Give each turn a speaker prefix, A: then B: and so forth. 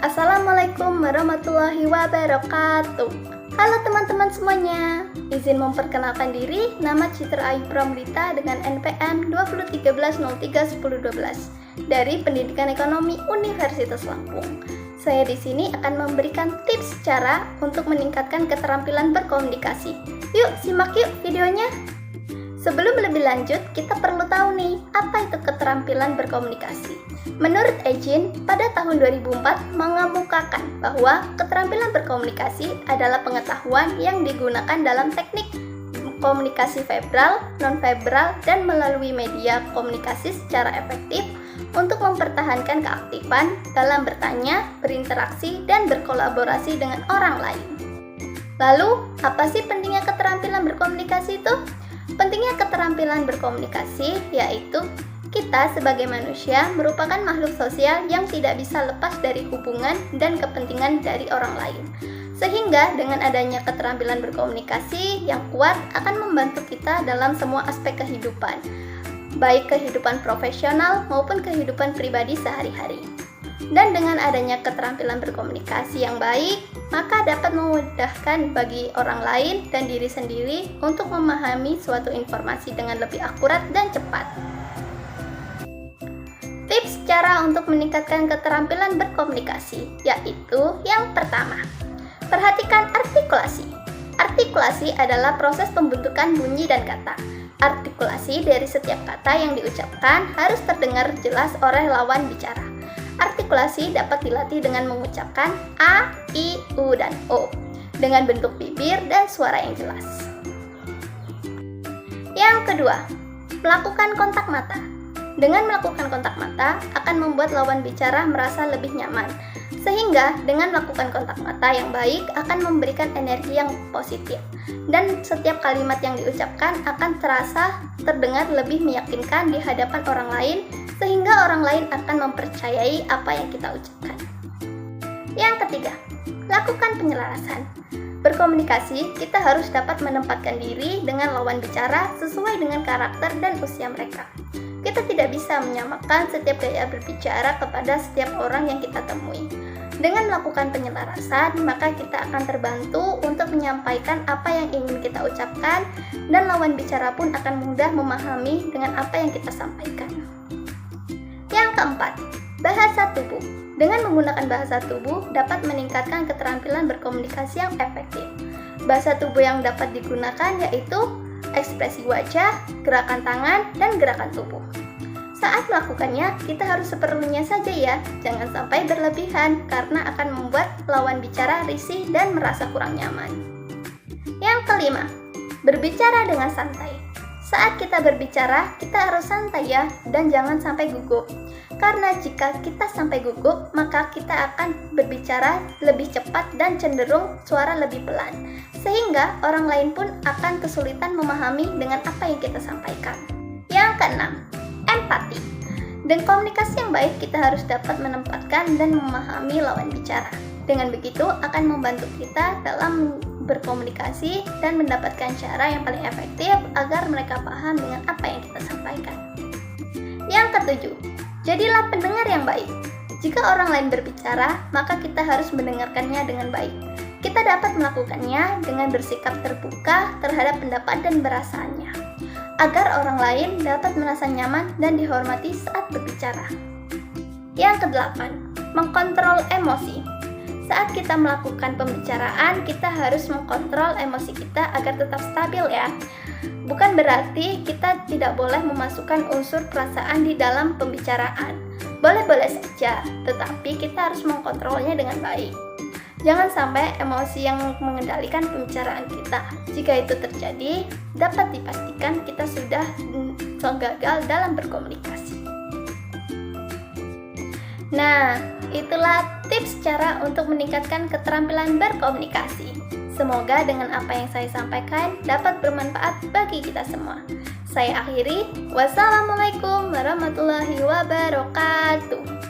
A: Assalamualaikum warahmatullahi wabarakatuh. Halo teman-teman semuanya. Izin memperkenalkan diri, nama Citra Ayu Pramdita dengan NPM 2013031012 dari Pendidikan Ekonomi Universitas Lampung. Saya di sini akan memberikan tips cara untuk meningkatkan keterampilan berkomunikasi. Yuk, simak yuk videonya. Sebelum lebih lanjut, kita perlu tahu nih, apa itu keterampilan berkomunikasi. Menurut Egin, pada tahun 2004 mengemukakan bahwa keterampilan berkomunikasi adalah pengetahuan yang digunakan dalam teknik komunikasi verbal, non-verbal, dan melalui media komunikasi secara efektif untuk mempertahankan keaktifan dalam bertanya, berinteraksi, dan berkolaborasi dengan orang lain. Lalu, apa sih pentingnya keterampilan berkomunikasi itu? Pentingnya keterampilan berkomunikasi yaitu kita sebagai manusia merupakan makhluk sosial yang tidak bisa lepas dari hubungan dan kepentingan dari orang lain. Sehingga dengan adanya keterampilan berkomunikasi yang kuat akan membantu kita dalam semua aspek kehidupan, baik kehidupan profesional maupun kehidupan pribadi sehari-hari. Dan dengan adanya keterampilan berkomunikasi yang baik, maka dapat memudahkan bagi orang lain dan diri sendiri untuk memahami suatu informasi dengan lebih akurat dan cepat. Tips cara untuk meningkatkan keterampilan berkomunikasi, yaitu yang pertama, perhatikan artikulasi. Artikulasi adalah proses pembentukan bunyi dan kata. Artikulasi dari setiap kata yang diucapkan harus terdengar jelas oleh lawan bicara. Artikulasi dapat dilatih dengan mengucapkan A, I, U, dan O dengan bentuk bibir dan suara yang jelas. Yang kedua, melakukan kontak mata. Dengan melakukan kontak mata akan membuat lawan bicara merasa lebih nyaman. Sehingga dengan melakukan kontak mata yang baik akan memberikan energi yang positif. Dan setiap kalimat yang diucapkan akan terasa terdengar lebih meyakinkan di hadapan orang lain, sehingga orang lain akan mempercayai apa yang kita ucapkan. Yang ketiga, lakukan penyelarasan. Berkomunikasi, kita harus dapat menempatkan diri dengan lawan bicara sesuai dengan karakter dan usia mereka. Kita tidak bisa menyamakan setiap gaya berbicara kepada setiap orang yang kita temui. Dengan melakukan penyelarasan, maka kita akan terbantu untuk menyampaikan apa yang ingin kita ucapkan, dan lawan bicara pun akan mudah memahami dengan apa yang kita sampaikan. Yang keempat, bahasa tubuh. Dengan menggunakan bahasa tubuh dapat meningkatkan keterampilan berkomunikasi yang efektif. Bahasa tubuh yang dapat digunakan yaitu ekspresi wajah, gerakan tangan, dan gerakan tubuh. Saat melakukannya, kita harus seperlunya saja ya, jangan sampai berlebihan karena akan membuat lawan bicara risih dan merasa kurang nyaman. Yang kelima, berbicara dengan santai. Saat kita berbicara, kita harus santai ya, dan jangan sampai gugup. Karena jika kita sampai gugup, maka kita akan berbicara lebih cepat dan cenderung suara lebih pelan. Sehingga orang lain pun akan kesulitan memahami dengan apa yang kita sampaikan. Yang keenam, empati. Dan komunikasi yang baik kita harus dapat menempatkan dan memahami lawan bicara. Dengan begitu akan membantu kita dalam berkomunikasi dan mendapatkan cara yang paling efektif agar mereka paham dengan apa yang kita sampaikan. Yang ketujuh, jadilah pendengar yang baik. Jika orang lain berbicara, maka kita harus mendengarkannya dengan baik. Kita dapat melakukannya dengan bersikap terbuka terhadap pendapat dan perasaannya, agar orang lain dapat merasa nyaman dan dihormati saat berbicara. Yang kedelapan, mengkontrol emosi. Saat kita melakukan pembicaraan, kita harus mengkontrol emosi kita agar tetap stabil ya. Bukan berarti kita tidak boleh memasukkan unsur perasaan di dalam pembicaraan. Boleh-boleh saja, tetapi kita harus mengkontrolnya dengan baik. Jangan sampai emosi yang mengendalikan pembicaraan kita. Jika itu terjadi, dapat dipastikan kita sudah gagal dalam berkomunikasi. Nah, itulah tips cara untuk meningkatkan keterampilan berkomunikasi. Semoga dengan apa yang saya sampaikan dapat bermanfaat bagi kita semua. Saya akhiri, wassalamualaikum warahmatullahi wabarakatuh.